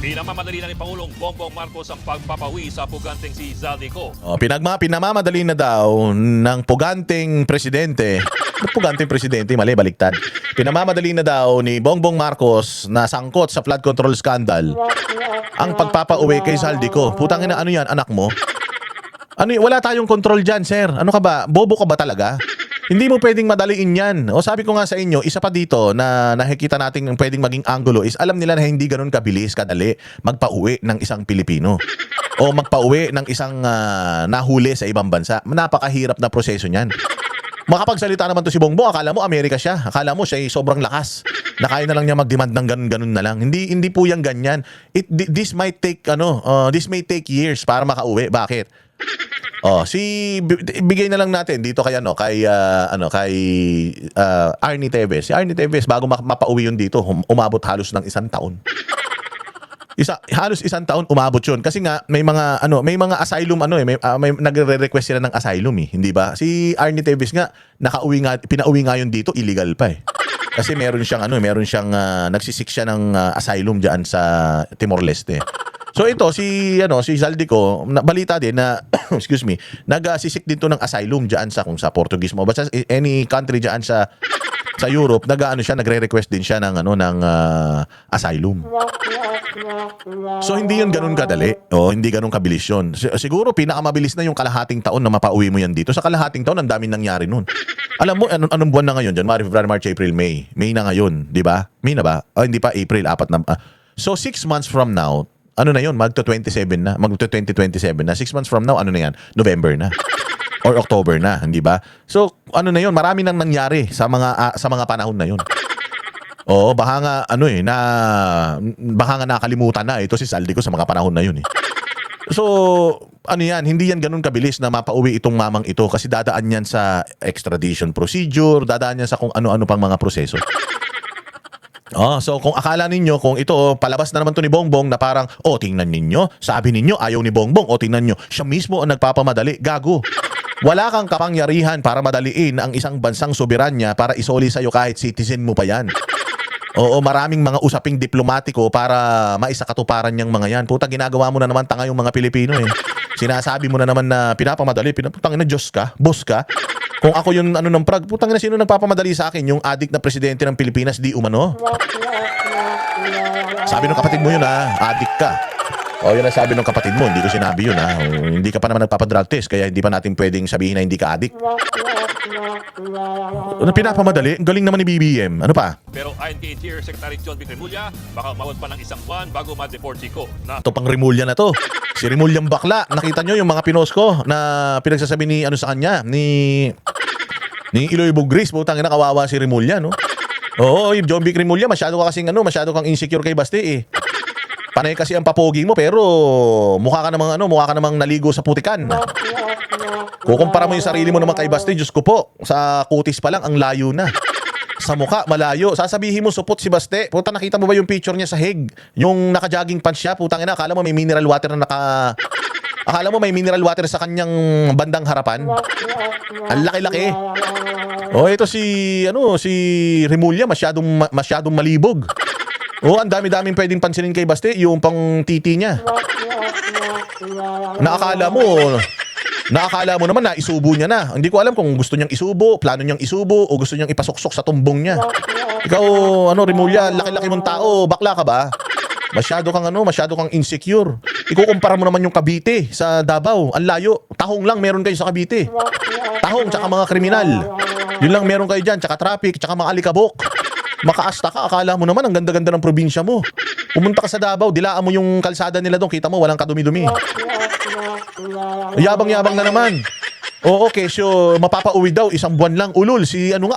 Pinamamadali na ni Pangulong Bongbong Marcos ang pagpapawi sa puganteng si Zaldico. Pinamamadali na daw ng puganteng presidente. Puganteng presidente, mali, baliktad. Pinamamadali na daw ni Bongbong Marcos na sangkot sa flood control scandal ang pagpapauwi kay Zaldico. Putang ina, ano yan, anak mo? Ano, wala tayong control dyan, sir. Ano ka ba? Bobo ka ba talaga? Hindi mo pwedeng madaliin yan. O sabi ko nga sa inyo, isa pa dito na nakikita natin yung pwedeng maging angulo is alam nila na hindi ganun kabilis, kadali magpauwi ng isang Pilipino. O magpauwi ng isang nahuli sa ibang bansa. Napakahirap na proseso niyan. Makapagsalita naman to si Bongbong, akala mo Amerika siya. Akala mo siya ay sobrang lakas. Na kaya na lang niya mag-demand ng ganun-ganun na lang. Hindi po yan ganyan. This might take years para makauwi. Bakit? Bigay na lang natin dito kay Arnie Teves. Si Arnie Teves bago mapauwi yun dito, umabot halos ng 1 taon. Halos 1 taon umabot yun kasi nga may mga asylum may nagre-request sila ng asylum hindi ba? Si Arnie Teves nga pinauwi nga yun dito illegal pa eh. Kasi meron siyang nagsisik siya ng asylum diyan sa Timor Leste. So ito si Zaldico, balita din na excuse me, nagsisik din to ng asylum diyan sa Portuguese mo. Basta any country diyan sa Europe, nagre-request din siya ng asylum. So hindi yun ganun kadali. Hindi ganun kabilis yun. Siguro pinakamabilis na yung kalahating taon na mapauwi mo yan dito. Sa kalahating taon, ang daming nangyari nun. Alam mo, anong buwan na ngayon dyan? March, April, May. May na ngayon, di ba? May na ba? Hindi pa, April, 4 na. So 6 months from now, ano na yun? Magto-2027 na. 6 months from now, ano na yan? November na. Or October na, hindi ba? So, ano na yun? Marami nang nangyari sa mga panahon na yun. Baka nga nakalimutan na ito si Zaldico sa mga panahon na yun eh. So, hindi yan ganun kabilis na mapauwi itong mamang ito kasi dadaan yan sa extradition procedure, dadaan yan sa kung ano-ano pang mga proseso. So kung akala ninyo kung ito palabas na naman to ni Bongbong na parang tingnan ninyo, sabi ninyo ayaw ni Bongbong, tingnan nyo, siya mismo ang nagpapamadali, gago. Wala kang kapangyarihan para madaliin ang isang bansang soberanya para isoli sa'yo kahit citizen mo pa yan. Maraming mga usaping diplomatiko para maisakatuparan niyang mga yan. Puta, ginagawa mo na naman tanga yung mga Pilipino eh. Sinasabi mo na naman na pinapamadali, putang ina, Diyos ka, boss ka. Kung ako yung ng Prague, putang ina, sino nagpapamadali sa akin? Yung adik na presidente ng Pilipinas, di umano? Sabi ng kapatid mo yun adik ka. Yun ang sabi ng kapatid mo, hindi ko sinabi yun hindi ka pa naman nagpapadrug test, kaya hindi pa natin pwedeng sabihin na hindi ka adik. Pinapamadali? Ang galing naman ni BBM. Ano pa? Pero ayon kay Interior Secretary John Vic Remulla, baka umabot pa ng 1 buwan bago ma-deport si Ko. Ito pang Remulla na to. Si Remulla bakla. Nakita nyo yung mga pinos ko na pinagsasabi ni sa kanya, ni Iloy Bugris. Putang ina, kawawa si Remulla, no? John Vic Remulla, masyado kang insecure kay Basti eh. Panay kasi ang papogi mo pero mukha ka namang naligo sa putikan. Kukumpara mo yung sarili mo naman kay Basti, Diyos ko po, sa kutis pa lang ang layo na. Sa mukha, malayo. Sasabihin mo, supot si Basti. Puta, nakita mo ba yung picture niya sa Hague? Yung naka-jogging pants siya, putang ina, akala mo may mineral water sa kanyang bandang harapan? Ang laki-laki. Ito si Remulla, masyadong malibog. Ang dami-daming pwedeng pansinin kay Basti, yung pang titi niya. Nakakala mo naman na isubo niya na. Hindi ko alam kung gusto niyang isubo, plano niyang isubo, o gusto niyang ipasuksok sa tumbong niya. Ikaw, Remulla, laki-laki mong tao, bakla ka ba? Masyado kang insecure. Ikukumpara mo naman yung Cavite sa Davao. Ang layo. Tahong lang meron kayo sa Cavite. Tahong, tsaka mga kriminal. Yun lang meron kayo dyan, tsaka traffic, tsaka mga alikabok. Makaasta ka, akala mo naman ang ganda-ganda ng probinsya mo. Pumunta ka sa Davao, dilaan mo yung kalsada nila doon, kita mo walang kadumi-dumi. Yabang-yabang na naman. Kesyo mapapauwi daw 1 buwan lang. Ulol,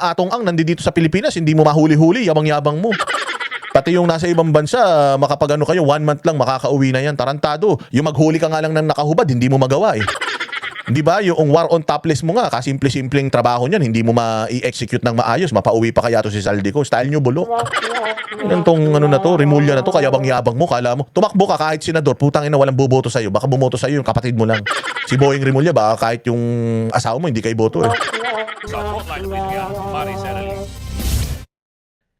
Atong Ang nandito sa Pilipinas, hindi mo mahuli-huli, yabang-yabang mo. Pati yung nasa ibang bansa, kayo 1 month lang makakauwi na yan, tarantado. Yung maghuli ka nga lang ng nakahubad, hindi mo magawa eh. Di ba? Yung war on topless mo nga, kasimple-simpleng trabaho niyan, hindi mo ma-i-execute ng maayos, mapauwi pa kaya to si Zaldico. Style nyo, bulok. Ganitong Remulla na to, kaya bang-yabang mo, kala mo. Tumakbo ka kahit senador, putang ina, walang buboto sa'yo. Baka bumoto sa'yo yung kapatid mo lang. Si Boying Remulla, baka kahit yung asawa mo, hindi kayo boto eh. Sa hotline of India, Maris Ellis.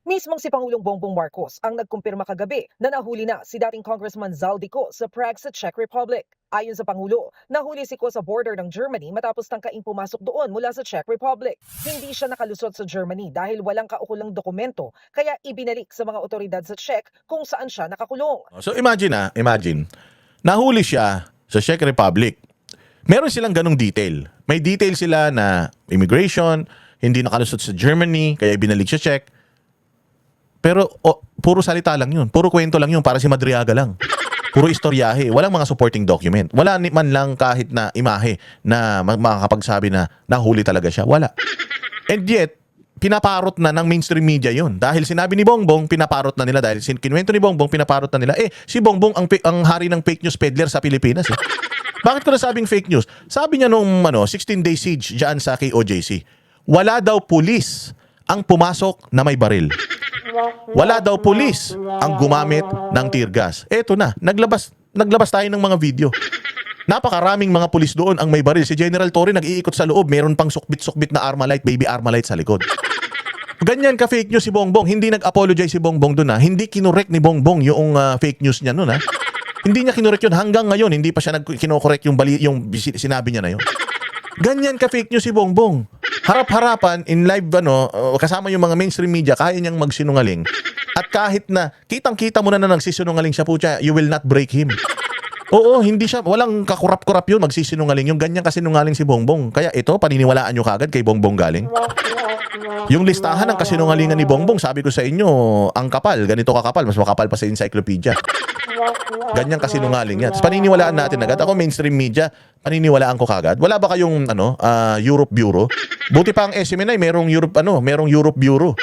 Mismong si Pangulong Bongbong Marcos ang nagkumpirma kagabi na nahuli na si dating Congressman Zaldico sa Prague sa Czech Republic. Ayon sa Pangulo, nahuli si Ko sa border ng Germany matapos tangkaing pumasok doon mula sa Czech Republic. Hindi siya nakalusot sa Germany dahil walang kaukulang dokumento, kaya ibinalik sa mga otoridad sa Czech kung saan siya nakakulong. So imagine, nahuli siya sa Czech Republic. Meron silang ganong detail. May detail sila na immigration, hindi nakalusot sa Germany, kaya ibinalik sa Czech. Pero puro salita lang yun. Puro kwento lang yun para si Madriaga lang. Puro istoryahe. Walang mga supporting document. Wala man lang kahit na imahe na makakapagsabi na nahuli talaga siya. Wala. And yet, pinaparot na ng mainstream media yun. Dahil sinabi ni Bongbong, pinaparot na nila. Dahil kinuwento ni Bongbong, pinaparot na nila. Si Bongbong ang hari ng fake news peddler sa Pilipinas. Bakit ko nasabing fake news? Sabi niya nung 16-day siege dyan sa KOJC, wala daw pulis ang pumasok na may baril. Wala daw pulis ang gumamit ng tear gas. Eto na, naglabas tayo ng mga video. Napakaraming mga pulis doon ang may baril. Si General Torre nag-iikot sa loob, meron pang sukbit-sukbit na Armalite, baby Armalite sa likod. Ganyan ka fake news si Bongbong. Hindi nag-apologize si Bongbong doon. Hindi kinorek ni Bongbong yung fake news niya noon. Hindi niya kinorek yun. Hanggang ngayon, hindi pa siya kinokorek yung sinabi niya na yun. Ganyan ka fake news si Bongbong. Harap-harapan in live kasama yung mga mainstream media, kaya niyang magsinungaling. At kahit na kitang-kita mo na nagsisinungaling siya, pucha, you will not break him. Oo, hindi siya, walang kakurap-kurap yun, magsisinungaling. Yung ganyan kasinungaling si Bongbong. Kaya ito, paniniwalaan nyo kagad kay Bongbong galing. Yung listahan ng kasinungalingan ni Bongbong, sabi ko sa inyo, ang kapal, ganito kakapal, mas makapal pa sa encyclopedia. Ganyan kasinungaling yan. So, paniniwalaan natin agad. Ako mainstream media, paniniwalaan ko kagad. Wala ba kayong Europe Bureau? Buti pa ang SMNI, merong Europe Bureau.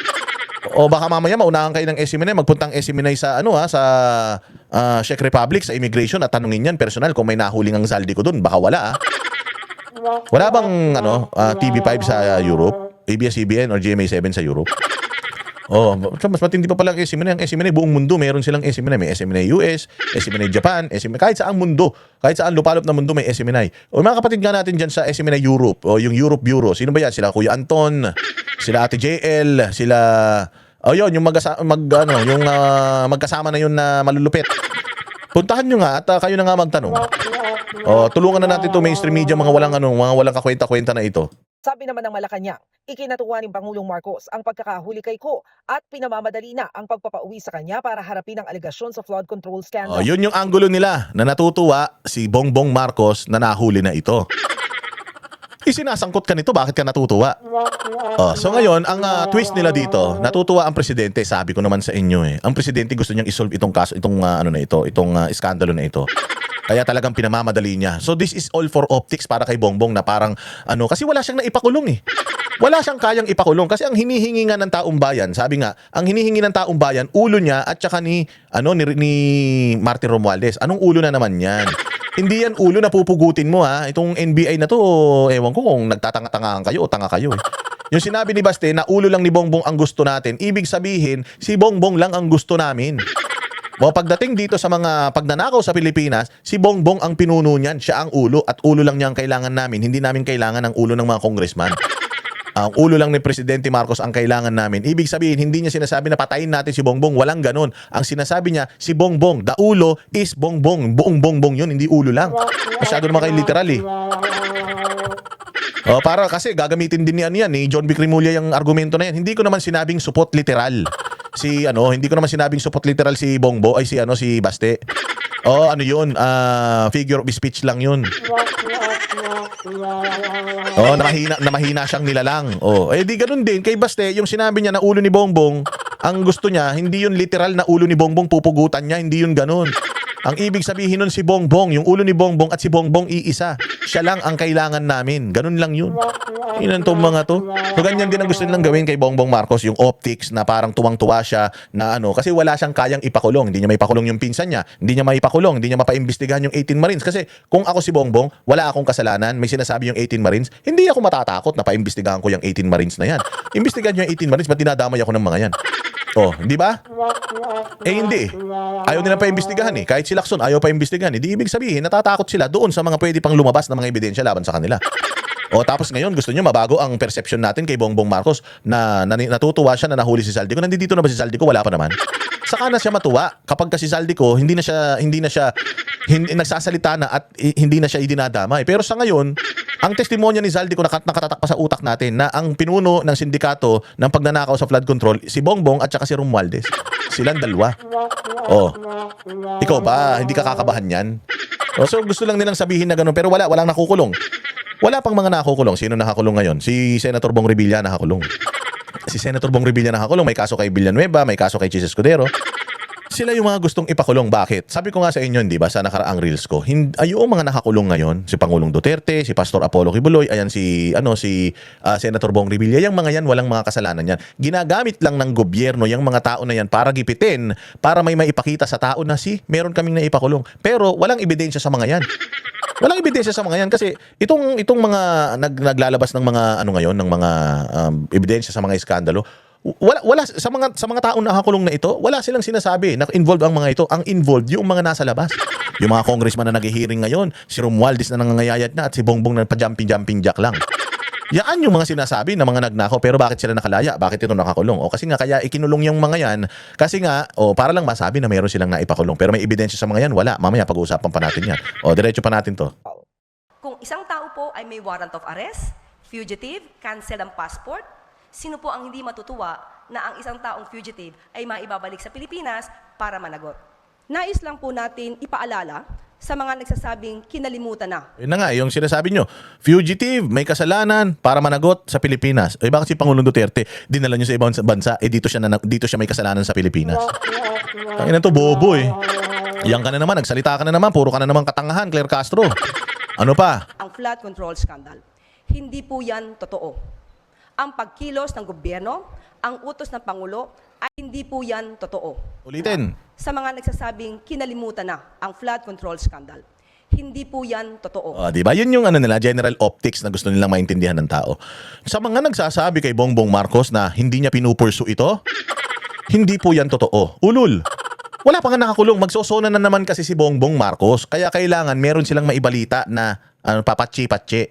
O baka mamaya maunahan kayo ng SMNI, magpuntang SMNI sa sa Czech Republic sa immigration at tanungin yan personal kung may nahuling ang Zaldico doon. Baka wala. Wala bang TV5 sa Europe? ABS-CBN or GMA7 sa Europe? Mas matindi pa pala ang SMNI. Ang SMNI, buong mundo, meron silang SMNI. May SMNI US, SMNI Japan, kahit saang mundo, kahit saan lupalop na mundo may SMNI. O mga kapatid nga natin dyan sa SMNI Europe, o yung Europe Bureau, sino ba yan? Sila Kuya Anton, sila Ate JL, sila, yung magkasama na yun na malulupit. Puntahan nyo nga at kayo na nga magtanong. Tulungan na natin to mainstream media, mga walang kakwenta-kwenta na ito. Sabi naman ng Malacanang, ikinatuwa ni Pangulong Marcos ang pagkakahuli kay Ko at pinamamadali na ang pagpapauwi sa kanya para harapin ang alegasyon sa flood control scandal. Yun yung angulo nila na natutuwa si Bongbong Marcos na nahuli na ito. Isinasangkot ka nito, bakit ka natutuwa? So ngayon, ang twist nila dito, natutuwa ang presidente, sabi ko naman sa inyo ang presidente gusto niyang isolve itong kaso, itong iskandalo na ito. Kaya talagang pinamamadali niya. So this is all for optics para kay Bongbong na parang kasi wala siyang naipakulong Wala siyang kayang ipakulong kasi ang hinihingi nga ng taong bayan, sabi nga, ang hinihingi ng taong bayan ulo niya at saka ni Martin Romualdez. Anong ulo na naman 'yan? Hindi yan ulo na pupugutin mo Itong NBI na to, ewan ko kung nagtatanga-tangahan kayo o tanga kayo Yung sinabi ni Baste na ulo lang ni Bongbong ang gusto natin, ibig sabihin si Bongbong lang ang gusto namin. Pagdating dito sa mga pagnanakaw sa Pilipinas, si Bongbong ang pinuno niyan. Siya ang ulo at ulo lang niya ang kailangan namin. Hindi namin kailangan ang ulo ng mga congressman. Ang ulo lang ni Presidente Marcos ang kailangan namin. Ibig sabihin, hindi niya sinasabi na patayin natin si Bongbong. Walang ganun. Ang sinasabi niya, si Bongbong. The ulo is Bongbong. Buong Bongbong yun, hindi ulo lang. Masyado naman kayo literal para kasi gagamitin din ni John B. Cremulya yung argumento na yan. Hindi ko naman sinabing support literal. Hindi ko naman sinabing support literal si Bongbo ay si Baste. Figure of speech lang yun. Na mahina siyang nilalang. Di ganun din kay Baste, yung sinabi niya na ulo ni Bongbong, ang gusto niya, hindi yun literal na ulo ni Bongbong pupugutan niya, hindi yun ganun. Ang ibig sabihin nun si Bongbong, yung ulo ni Bongbong at si Bongbong iisa. Siya lang ang kailangan namin. Ganun lang yun. Inan tong mga to. So ganyan din ang gusto nilang gawin kay Bongbong Marcos, yung optics na parang tuwang-tuwa siya na kasi wala siyang kayang ipakulong. Hindi niya maipakulong yung pinsan niya. Hindi niya maipakulong. Hindi niya mapaimbestigahan yung 18 Marines. Kasi kung ako si Bongbong, wala akong kasalanan. May sinasabi yung 18 Marines. Hindi ako matatakot na paimbestigahan ko yung 18 Marines na yan. Imbestigahan niyo yung 18 Marines, ba't dinadamay ako ng mga yan? Di ba? Hindi. Ayaw nila pa imbestigahan Kahit si Lacson ayaw pa imbestigahan. Di ibig sabihin natatakot sila doon sa mga pwede pang lumabas na mga ebidensya laban sa kanila. O tapos ngayon gusto niyo mabago ang perception natin kay Bongbong Marcos na, natutuwa siya na nahuli si Zaldico. Nandito na ba si Zaldico? Wala pa naman. Saka na siya matuwa kapag kasi Zaldico hindi na siya nagsasalita na at hindi na siya idinadamay. Pero sa ngayon, ang testimonya ni Zaldico nakatatak pa sa utak natin na ang pinuno ng sindikato ng pagnanakaw sa flood control si Bongbong at saka si Romualdez. Silang dalawa. Oh. Ikaw ba hindi ka kakabahan yan? So gusto lang nilang sabihin na gano'n pero walang nakukulong. Wala pang mga nakakulong. Sino nakakulong ngayon? Si Senator Bong Revilla nakakulong. Si Senator Bong Revilla nakakulong. May kaso kay Villanueva, may kaso kay Chis Escudero. Sila yung mga gustong ipakulong. Bakit? Sabi ko nga sa inyo, di ba, sa nakaraang reels ko, yung mga nakakulong ngayon, si Pangulong Duterte, si Pastor Apollo Kibuloy, ayan si Senator Bong Revilla, yung mga yan, walang mga kasalanan yan. Ginagamit lang ng gobyerno yung mga tao na yan para gipitin, para may maipakita sa tao na meron kaming naipakulong. Pero walang ebidensya sa mga yan. Walang ebidensya sa mga yan kasi itong mga naglalabas ng mga ngayon ng mga ebidensya sa mga iskandalo, wala sa mga taong nakakulong na ito, wala silang sinasabi na involved ang mga ito. Ang involved yung mga nasa labas. Yung mga congressman na naghihiring ngayon, si Romualdez na nangangayayat na at si Bongbong na pa-jumping jack lang. Yan yung mga sinasabi ng mga nagnakaw pero bakit sila nakalaya? Bakit ito nakakulong? O kasi nga kaya ikinulong yung mga yan kasi nga para lang masabi na mayroon silang naipakulong. Pero may ebidensya sa mga yan? Wala. Mamaya pag-uusapan pa natin yan. Diretso pa natin to. Kung isang tao po ay may warrant of arrest, fugitive, cancel ang passport, sino po ang hindi matutuwa na ang isang taong fugitive ay maibabalik sa Pilipinas para managot? Nais lang po natin ipaalala sa mga nagsasabing kinalimutan na. Yun na nga, yung sinasabi nyo, fugitive, may kasalanan para managot sa Pilipinas. Bakit si Pangulong Duterte dinala nyo sa ibang bansa, dito siya may kasalanan sa Pilipinas? Tangina to, bobo eh. Yan ka na naman, nagsalita ka na naman, puro ka na naman katangahan, Claire Castro. Ano pa? Ang flood control scandal. Hindi po yan totoo. Ang pagkilos ng gobyerno, ang utos ng Pangulo, ay hindi po yan totoo. Ulitin. Sa mga nagsasabing kinalimutan na ang flood control scandal. Hindi po yan totoo. Diba? Yun yung nila, general optics na gusto nilang maintindihan ng tao. Sa mga nagsasabi kay Bongbong Marcos na hindi niya pinupursu ito, hindi po yan totoo. Ulul. Wala pa nga nakakulong. Magsosona na naman kasi si Bongbong Marcos. Kaya kailangan meron silang maibalita na papatsi-patsi.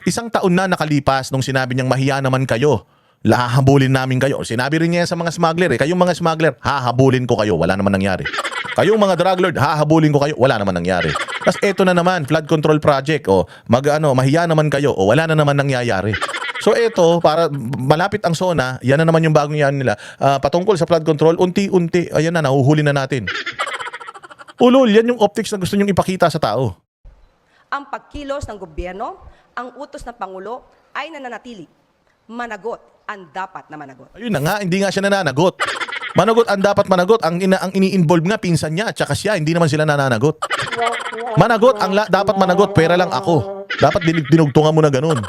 Isang taon na nakalipas nung sinabi niyang mahiya naman kayo. Hahabulin namin kayo. Sinabi rin niya sa mga smuggler, kayong mga smuggler, hahabulin ko kayo. Wala naman nangyari. Kayong mga drug lord, hahabulin ko kayo. Wala naman nangyari. Tapos eto na naman, flood control project. Mahiya naman kayo. Wala na naman nangyayari. So eto, para malapit ang SONA, yan na naman yung bagong yan nila. Patungkol sa flood control, unti-unti, ayan na, nahuhuli na natin. Ulol, yan yung optics na gusto nyong ipakita sa tao. Ang pagkilos ng gobyerno, ang utos ng Pangulo ay nananatili. Managot ang dapat na managot. Ayun na nga, hindi nga siya nananagot. Managot ang dapat managot. Ang ini-involve nga, pinsan niya at saka siya, hindi naman sila nananagot. Managot, dapat managot, pera lang ako. Dapat dinugtungan mo na ganun.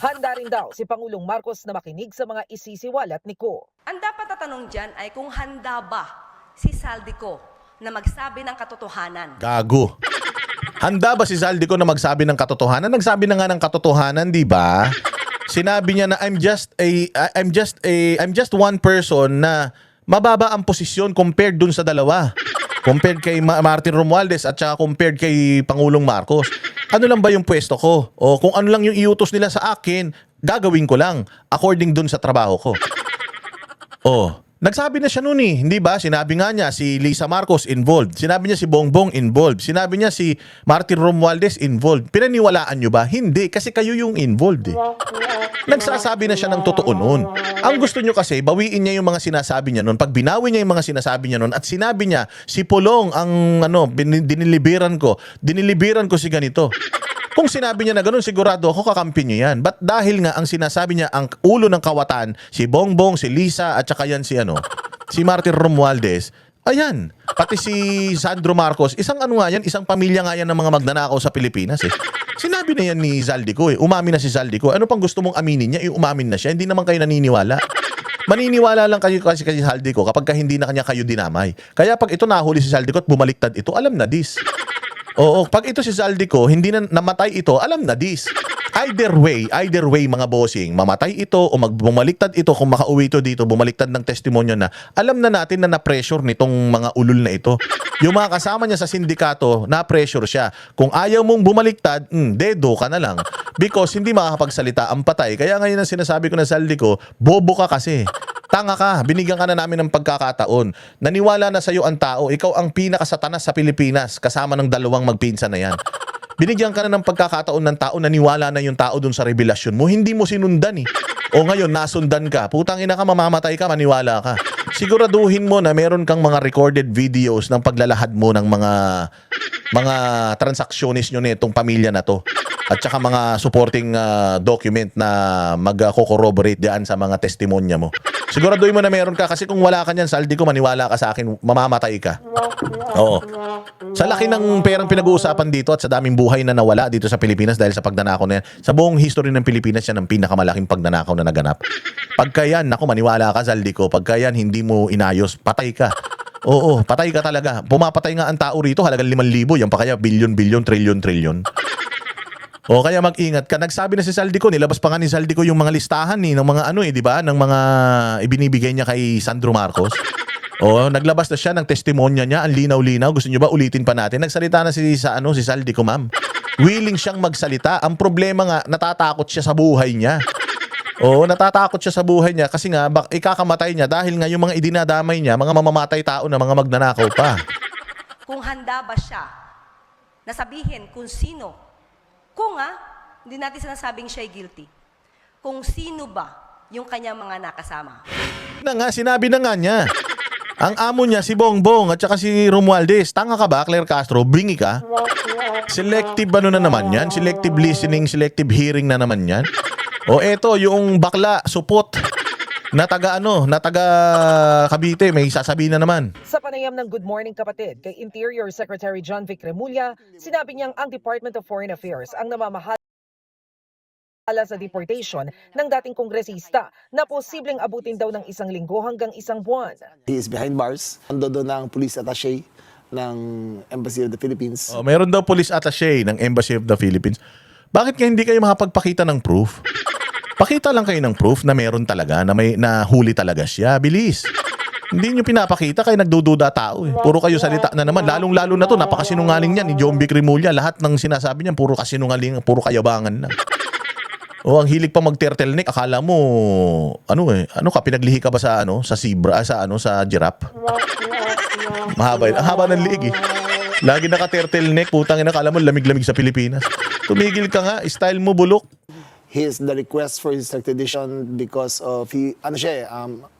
Handa rin daw si Pangulong Marcos na makinig sa mga isisiwalat ni Ko. Ang dapat tatanong dyan ay kung handa ba si Zaldico na magsabi ng katotohanan. Gago. Handa ba si Zaldico na magsabi ng katotohanan? Nagsabi na nga ng katotohanan, di ba? Sinabi niya na I'm just one person na mababa ang posisyon compared dun sa dalawa. Compared kay Martin Romualdez at saka compared kay Pangulong Marcos. Ano lang ba yung pwesto ko? O kung ano lang yung iutos nila sa akin, gagawin ko lang according dun sa trabaho ko. Nagsabi na siya noon hindi ba? Sinabi nga niya si Lisa Marcos involved. Sinabi niya si Bongbong involved. Sinabi niya si Martin Romualdez involved. Pinaniwalaan niyo ba? Hindi, kasi kayo yung involved eh. Nagsasabi na siya ng totoo noon. Ang gusto niyo kasi, bawiin niya yung mga sinasabi niya noon. Pag binawi niya yung mga sinasabi niya noon at sinabi niya, si Pulong ang diniliberan ko si ganito. Kung sinabi niya na ganun, sigurado ako kakampi niyo yan. But dahil nga ang sinasabi niya, ang ulo ng kawatan, si Bongbong, si Lisa, at saka yan si Martin Romualdez, ayan, pati si Sandro Marcos, isang isang pamilya nga yan ng mga magnanakaw sa Pilipinas eh. Sinabi na yan ni Zaldico eh, umamin na si Zaldico. Ano pang gusto mong aminin niya? Umamin na siya, hindi naman kayo naniniwala. Maniniwala lang kayo kasi Zaldico kapag hindi na kanya kayo dinamay. Kaya pag ito nahuli si Zaldico at bumaliktad ito, alam na this. Pag ito si Zaldico, hindi na namatay ito, alam na this. Either way mga bossing, mamatay ito o bumaliktad ito, kung makauwi ito dito, bumaliktad ng testimonyo na, alam na natin na na-pressure nitong mga ulul na ito. Yung mga kasama niya sa sindikato, na-pressure siya. Kung ayaw mong bumaliktad, dedo ka na lang. Because hindi makakapagsalita ang patay. Kaya ngayon ang sinasabi ko na Zaldico, bobo ka kasi. Tanga ka, binigyan ka na namin ng pagkakataon. Naniwala na sa'yo ang tao, ikaw ang pinakasatanas sa Pilipinas, kasama ng dalawang magpinsan na yan. Binigyan ka na ng pagkakataon ng tao, naniwala na yung tao dun sa revelasyon mo, hindi mo sinundan eh. O ngayon, nasundan ka, putang ina ka, mamamatay ka, maniwala ka. Siguraduhin mo na meron kang mga recorded videos ng paglalahad mo ng mga transactionist nyo nitong pamilya na to. At saka mga supporting document na mag-corroborate diyan sa mga testimonya mo. Siguraduhin mo na meron ka kasi kung wala ka niyan, Zaldico, maniwala ka sa akin, mamamatay ka. Oo. Sa laki ng perang pinag-uusapan dito at sa daming buhay na nawala dito sa Pilipinas dahil sa pagnanakaw na yan, sa buong history ng Pilipinas, yan ang pinakamalaking pagnanakaw na naganap. Pagka yan, naku, maniwala ka, Zaldico, pagka yan hindi mo inayos, patay ka. Oo, patay ka talaga. Pumapatay nga ang tao rito, halagang 5,000, yan pa kaya bilyon-bilyon, trilyon-trilyon. O kaya mag-ingat ka. Nagsabi na si Zaldico, nilabas pa nga ni Zaldico yung mga listahan ng mga di ba? Ng mga ibinibigay niya kay Sandro Marcos. O naglabas na siya ng testimonya niya, ang linaw-linaw. Gusto niyo ba ulitin pa natin? Nagsalita na si Zaldico, ma'am. Willing siyang magsalita. Ang problema nga, natatakot siya sa buhay niya. Oo, natatakot siya sa buhay niya kasi nga ikakamatay niya dahil nga yung mga idinadamay niya, mga mamamatay tao na mga magnanakaw pa. Kung handa ba siya na sabihin kung sino, kung hindi natin sinasabing siya'y guilty, kung sino ba yung kanyang mga nakasama. Sinabi na nga niya. Ang amo niya si Bongbong at saka si Romualdez. Tanga ka ba, Claire Castro? Bingi ka? Selective na naman yan? Selective listening, selective hearing na naman yan? O eto, yung bakla, supot, na taga Cavite, may sasabihin na naman. Sa panayam ng Good Morning Kapatid kay Interior Secretary John Vic Remulla, sinabi niyang ang Department of Foreign Affairs ang namamahala sa deportation ng dating kongresista na posibleng abutin daw ng 1 linggo hanggang 1 buwan. He is behind bars. Ando doon ng police attaché ng Embassy of the Philippines. O, meron daw police attaché ng Embassy of the Philippines. Bakit nga hindi kayo makapagpakita ng proof? Pakita lang kayo ng proof na meron talaga, na may nahuli talaga siya. Bilis. Hindi nyo pinapakita kaya nagdududa tao eh. Puro kayo salita na naman. Lalong-lalo na to, napakasinungaling niyan ni John Vic Remulla. Lahat ng sinasabi niyan, puro kasinungaling, puro kayabangan na. O ang hilig pa mag-turtleneck, akala mo, pinaglihi ka ba sa zebra, sa giraffe? Mahaba, ang haba ng liig eh. Lagi naka-turtleneck, putang ina, akala mo lamig-lamig sa Pilipinas. Tumigil ka nga, style mo bulok. His the request for his extradition because of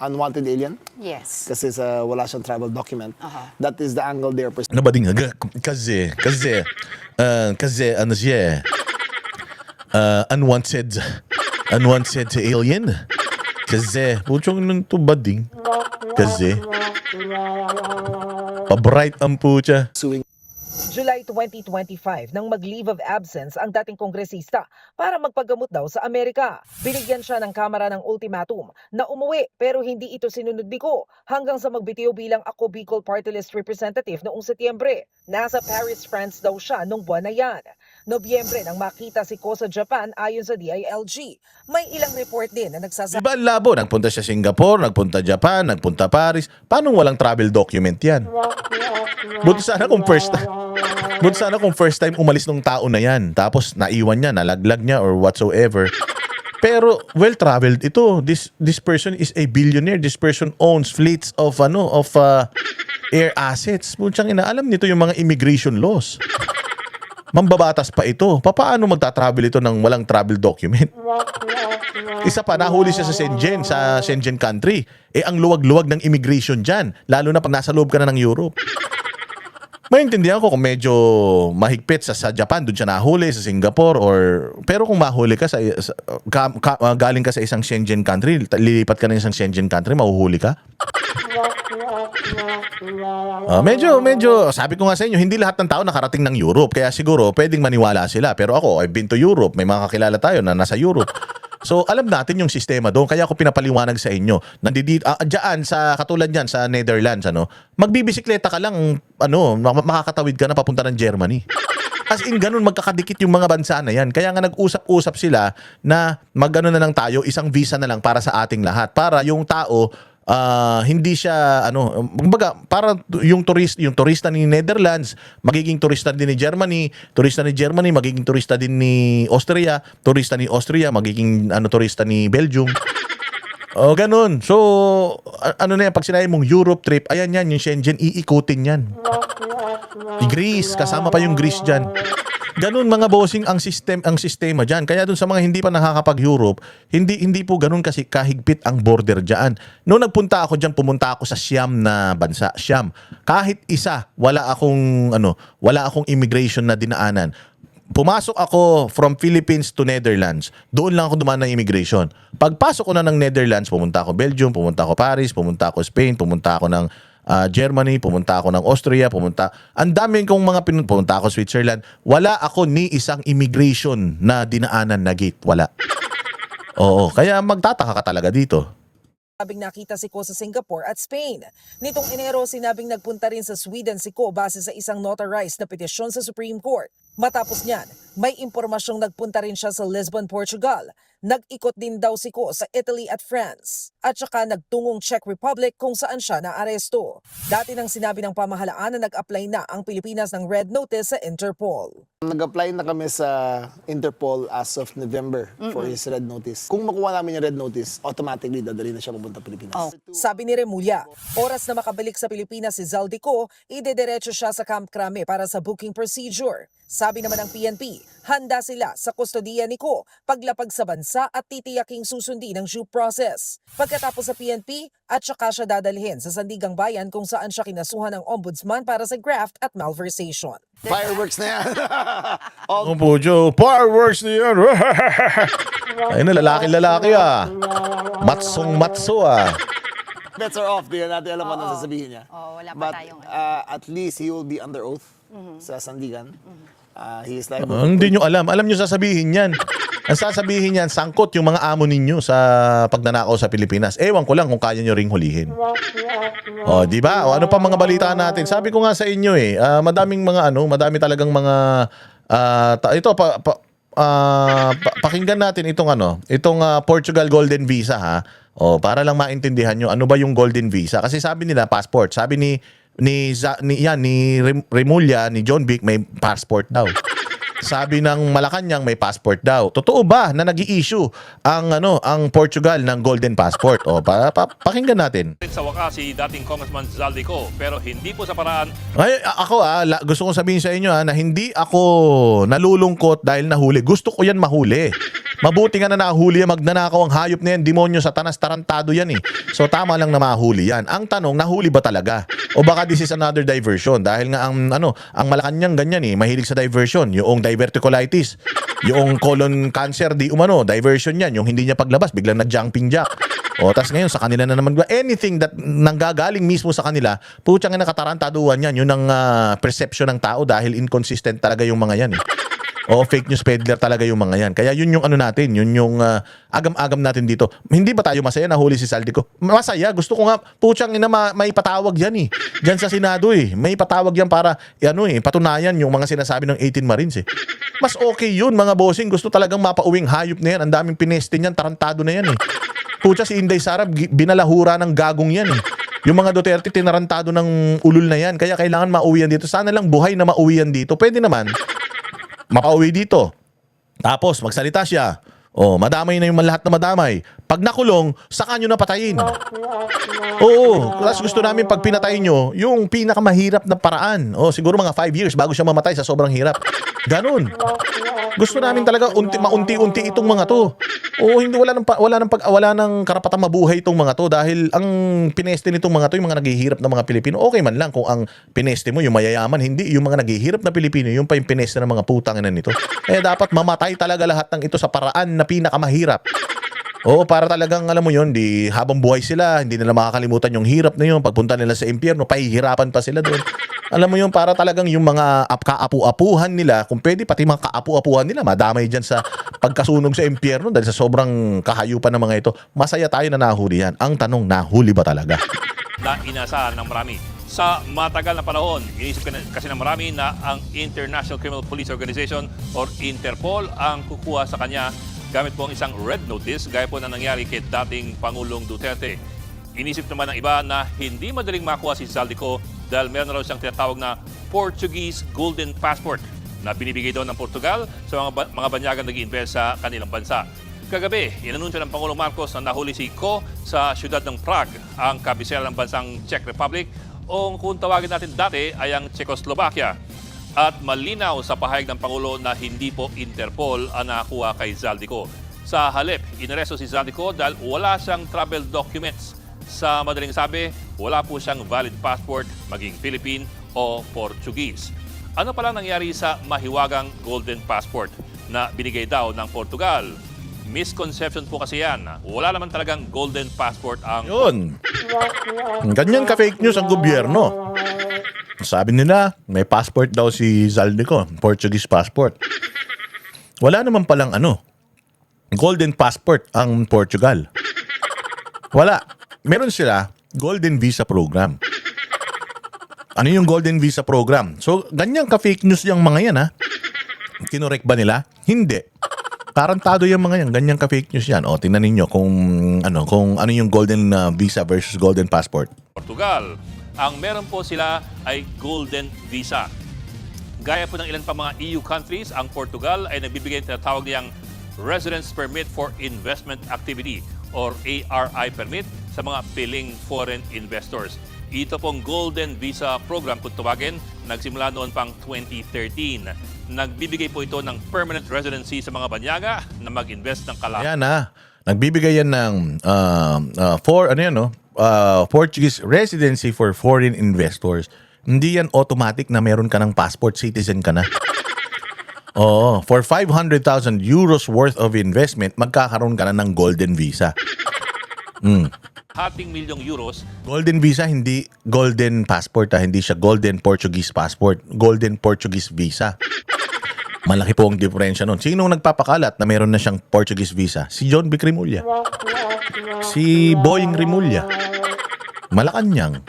unwanted alien. Yes. Kasi wala siyang travel document. That is the angle they're pursuing. Ano ba din nga? Kasi siya? Unwanted alien? Kasi, puchong nung tubading. Kasi, pabright ang pucha. July 2025 nang mag-leave of absence ang dating kongresista para magpagamot daw sa Amerika. Binigyan siya ng Kamara ng ultimatum na umuwi pero hindi ito sinunod niko hanggang sa magbitiw bilang Ako Bicol Party List Representative noong Setyembre. Nasa Paris, France daw siya nung buwan na yan. Nobyembre nang makita si Ko sa Japan ayon sa DILG. May ilang report din na nagsasabi Diba labo? Nagpunta siya Singapore, nagpunta Japan, nagpunta Paris. Paano walang travel document yan? Buti sana kung first time umalis ng tao na yan. Tapos naiwan niya, nalaglag niya or whatsoever. Pero well-traveled ito. This person is a billionaire. This person owns fleets of air assets. Putsang ina, alam nito yung mga immigration laws. Mambabatas pa ito. Paano magta-travel ito ng walang travel document? Isa pa, nahuli siya sa Schengen country. Ang luwag-luwag ng immigration dyan. Lalo na pag nasa loob ka na ng Europe. Maintindihan ko kung medyo mahigpit sa Japan, doon siya nahuli, sa Singapore, pero kung mahuli ka, galing ka sa isang Schengen country, lilipat ka na isang Schengen country, mahuhuli ka? Medyo, sabi ko nga sa inyo, hindi lahat ng tao nakarating ng Europe, kaya siguro pwedeng maniwala sila. Pero ako, I've been to Europe, may mga kakilala tayo na nasa Europe. So, alam natin yung sistema doon. Kaya ako pinapaliwanag sa inyo. Diyan, katulad yan, sa Netherlands, magbibisikleta ka lang, makakatawid ka na papunta ng Germany. As in, ganun, magkakadikit yung mga bansa na yan. Kaya nga nag-usap-usap sila na na lang tayo, isang visa na lang para sa ating lahat. Para yung tao, hindi siya kumbaga para yung turista ni Netherlands magiging turista din ni Germany, turista ni Germany magiging turista din ni Austria, turista ni Austria magiging turista ni Belgium. O ganun. So ano na yan, pag sinabi mong Europe trip, ayan yan, yung Schengen iikutin yan. Greece, kasama pa yung Greece dyan. Ganun mga bossing ang sistema diyan. Kaya dun sa mga hindi pa nakakapag-Europe, hindi po ganun kasi kahigpit ang border diyan. Noong nagpunta ako diyan, pumunta ako sa Siam na bansa, Siam. Kahit isa, wala akong immigration na dinaanan. Pumasok ako from Philippines to Netherlands. Doon lang ako dumaan ng immigration. Pagpasok ko na ng Netherlands, pumunta ako Belgium, pumunta ako Paris, pumunta ako Spain, pumunta ako ng Germany, pumunta ako ng Austria, ang daming kong mga pumunta ako Switzerland. Wala ako ni isang immigration na dinaanan na gate. Wala. Oo, kaya magtataka ka talaga dito. Sinabing nakita si Ko sa Singapore at Spain. Nitong Enero, sinabing nagpunta rin sa Sweden si Ko base sa isang notarized na petisyon sa Supreme Court. Matapos niyan, may impormasyong nagpunta rin siya sa Lisbon, Portugal. Nag-ikot din daw si Ko sa Italy at France. At saka nagtungong Czech Republic kung saan siya naaresto. Dati nang sinabi ng pamahalaan na nag-apply na ang Pilipinas ng red notice sa Interpol. Nag-apply na kami sa Interpol as of November for his red notice. Kung makuha namin yung red notice, automatically dadali na siya papunta Pilipinas. Sabi ni Remulla, oras na makabalik sa Pilipinas si Zaldico, idediretso siya sa Camp Crame para sa booking procedure. Sabi naman ng PNP, handa sila sa kustodiya ni Ko paglapag sa bansa at titiyaking susundin ang due process. Pagkatapos sa PNP, at saka siya dadalhin sa Sandigang Bayan kung saan siya kinasuhan ng ombudsman para sa graft at malversation. Fireworks na yan! Ang Pujo, fireworks na yan. Ayun na, lalaki Matsong-matso Bets are off. Di natin alam ano sasabihin niya. Wala pa But tayong at least he will be under oath sa Sandigan. He is liable. Hindi nyo alam. Alam nyo sasabihin yan. Ang sasabihin yan, sangkot yung mga amo ninyo sa pagnanakaw sa Pilipinas. Ewan ko lang kung kaya nyo ring hulihin. Di ba? O ano pa mga balita natin? Sabi ko nga sa inyo madaming madami talagang mga pakinggan natin itong Portugal Golden Visa ha. Para lang maintindihan nyo ano ba yung Golden Visa. Kasi sabi nila passport. Sabi ni Remulla, ni John Vic, may passport daw. Sabi ng Malacanang may passport daw. Totoo ba na nag-i-issue ang Portugal ng Golden Passport? Pakinggan natin. Sa wakas si dating Congressman Zaldico, pero hindi po sa paraan. Ay, ako gusto kong sabihin sa inyo na hindi ako nalulungkot dahil nahuli. Gusto ko yan mahuli. Mabuti nga na nahuli yan, magnanakaw ang hayop na yan, demonyo, satanas, tarantado yan So tama lang na mahuli yan. Ang tanong, nahuli ba talaga? O baka this is another diversion dahil nga ang Malacanang ganyan mahilig sa diversion. Yung diverticulitis, yung colon cancer, diversion yan. Yung hindi niya paglabas, biglang nag-jumping jack. Tas ngayon sa kanila na naman, anything that nanggagaling mismo sa kanila, putyang na nakatarantaduhan yan. Yun ang perception ng tao dahil inconsistent talaga yung mga yan fake news peddler talaga yung mga yan. Kaya yun yung natin, yun yung agam-agam natin dito. Hindi ba tayo masaya na huli si Zaldico? Masaya, gusto ko nga, putyang ina may patawag yan Diyan sa Senado May patawag yan para, patunayan yung mga sinasabi ng 18 Marines Mas okay yun mga bossing, gusto talagang mapauwing hayop na yan. Ang daming pineste niyan, tarantado na yan Putya si Inday Sara, binalahura ng gagong yan Yung mga Duterte, tinarantado ng ulul na yan. Kaya kailangan mauwi yan dito. Sana lang buhay na mauwi yan dito. Pwede naman mapauwi dito. Tapos magsalita siya. Madamay na yung lahat na madamay. Pag nakulong, saka nyo na patayin. Kasi gusto namin pag pinatay nyo, yung pinakamahirap na paraan. Siguro mga 5 years bago siya mamatay sa sobrang hirap. Ganun. Gusto namin talaga maunti-unti itong mga to. Wala nang karapatang mabuhay itong mga to dahil ang pineste nitong mga to, yung mga naghihirap na mga Pilipino, okay man lang kung ang pineste mo yung mayayaman, hindi yung mga naghihirap na Pilipino, yung pa yung pineste ng mga putang ina nito. Dapat mamatay talaga lahat ng ito sa paraan na pinakamahirap. Para talagang alam mo yun, habang buhay sila, hindi nila makakalimutan yung hirap na yun. Pagpunta nila sa impyerno, pahihirapan pa sila doon. Alam mo yun, para talagang yung mga kaapu-apuhan nila, kung pwede pati mga kaapu-apuhan nila, madamay dyan sa pagkasunog sa impyerno dahil sa sobrang kahayupan ng mga ito. Masaya tayo na nahuli yan. Ang tanong, nahuli ba talaga? Na inasahan ng marami. Sa matagal na panahon, inisip kasi ng marami na ang International Criminal Police Organization or Interpol ang kukuha sa kanya gamit po ang isang red notice gaya po na nangyari kay dating Pangulong Duterte. Inisip naman ng iba na hindi madaling makuha si Zaldico dahil meron na raw siyang tinatawag na Portuguese Golden Passport na binibigay daw ng Portugal sa mga banyagang nag-iinvest sa kanilang bansa. Kagabi, inanunsyo ng Pangulong Marcos na nahuli si Ko sa siyudad ng Prague, ang kabisera ng bansang Czech Republic o kung tawagin natin dati ay ang Czechoslovakia. At malinaw sa pahayag ng Pangulo na hindi po Interpol ang nakakuha kay Zaldico. Sa halip, inaresto si Zaldico dahil wala siyang travel documents. Sa madaling sabi, wala po siyang valid passport, maging Philippine o Portuguese. Ano pala nangyari sa mahiwagang Golden Passport na binigay daw ng Portugal? Misconception po kasi yan. Wala naman talagang Golden Passport ang... Yun. Ganyan ka-fake news ang gobyerno. Sabi nila, may passport daw si Zaldico, Portuguese passport. Wala naman palang Golden Passport ang Portugal. Wala. Meron sila Golden Visa Program. Ano yung Golden Visa Program? So, ganyan ka-fake news yung mga yan, ha? Kinorek ba nila? Hindi. Tarantado yung mga yan. Ganyan ka-fake news yan. O, tingnan ninyo kung ano yung Golden Visa versus Golden Passport. Portugal. Ang meron po sila ay Golden Visa. Gaya po ng ilan pa mga EU countries, ang Portugal ay nagbibigay ng tinatawag niyang Residence Permit for Investment Activity or ARI permit sa mga piling foreign investors. Ito pong Golden Visa Program, kung tawagin, nagsimula noon pang 2013. Nagbibigay po ito ng permanent residency sa mga banyaga na mag-invest ng kalahati. Ayan nagbibigay yan ng Portuguese residency for foreign investors. Hindi yan automatic na meron ka ng passport, citizen ka na. Oo, for 500,000 euros worth of investment, magkakaroon ka na ng Golden Visa. Hating milyong euros. Golden Visa, hindi Golden Passport. Hindi siya Golden Portuguese Passport. Golden Portuguese Visa. Malaki po ang diferensya nun. Sinong nagpapakalat na meron na siyang Portuguese Visa? Si John Vic Rimulya. Si Boying Rimulya. Malacanang.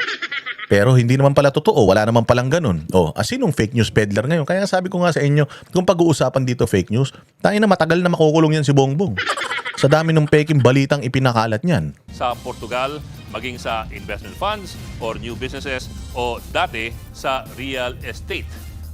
Pero hindi naman pala totoo. Wala naman palang ganun. Sinong fake news peddler ngayon? Kaya sabi ko nga sa inyo, kung pag-uusapan dito fake news, tayo na matagal na makukulong yan si Bongbong. Sa dami ng peking balitang ipinakalat niyan. Sa Portugal, maging sa investment funds or new businesses o dati sa real estate.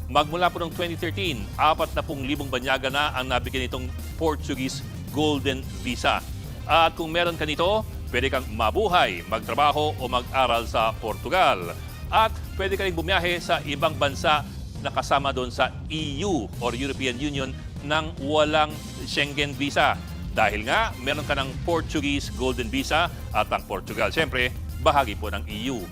Magmula po noong 2013, 40,000 banyaga na ang nabigyan nitong Portuguese Golden Visa. At kung meron ka nito, pwede kang mabuhay, magtrabaho o mag-aral sa Portugal. At pwede ka rin bumiyahe sa ibang bansa na kasama doon sa EU or European Union nang walang Schengen Visa. Dahil nga, meron ka ng Portuguese Golden Visa at ang Portugal, siyempre, bahagi po ng EU.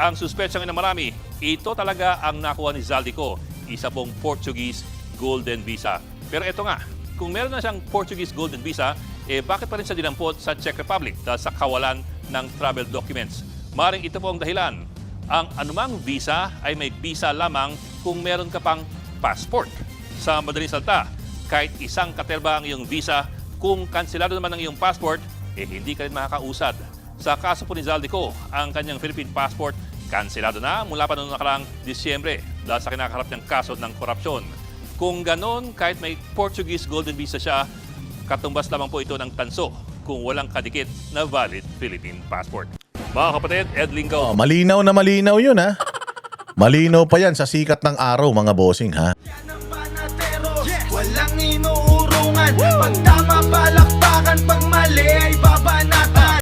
Ang suspetsang na marami, ito talaga ang nakuha ni Zaldico, isa pong Portuguese Golden Visa. Pero ito nga, kung meron na siyang Portuguese Golden Visa, bakit pa rin siya dinampot sa Czech Republic dahil sa kawalan ng travel documents? Maring ito po ang dahilan. Ang anumang visa ay may visa lamang kung meron ka pang passport. Sa madaling salita, kahit isang katerba ang iyong visa, kung kansilado naman ang iyong passport, hindi ka rin makakausad. Sa kaso po ni Zaldico, ang kanyang Philippine passport, kansilado na mula pa noong nakaraang Disyembre dahil sa kinakaharap ng kaso ng korupsyon. Kung ganon, kahit may Portuguese Golden Visa siya, katumbas lamang po ito ng tanso kung walang kadikit na valid Philippine passport. Mga kapatid, Ed Lingo. Malinaw na malinaw yun, ha? Malinaw pa yan sa sikat ng araw, mga bossing, ha? Yan ang panatero, walang inuurungan. Pag tama palakpakan, pag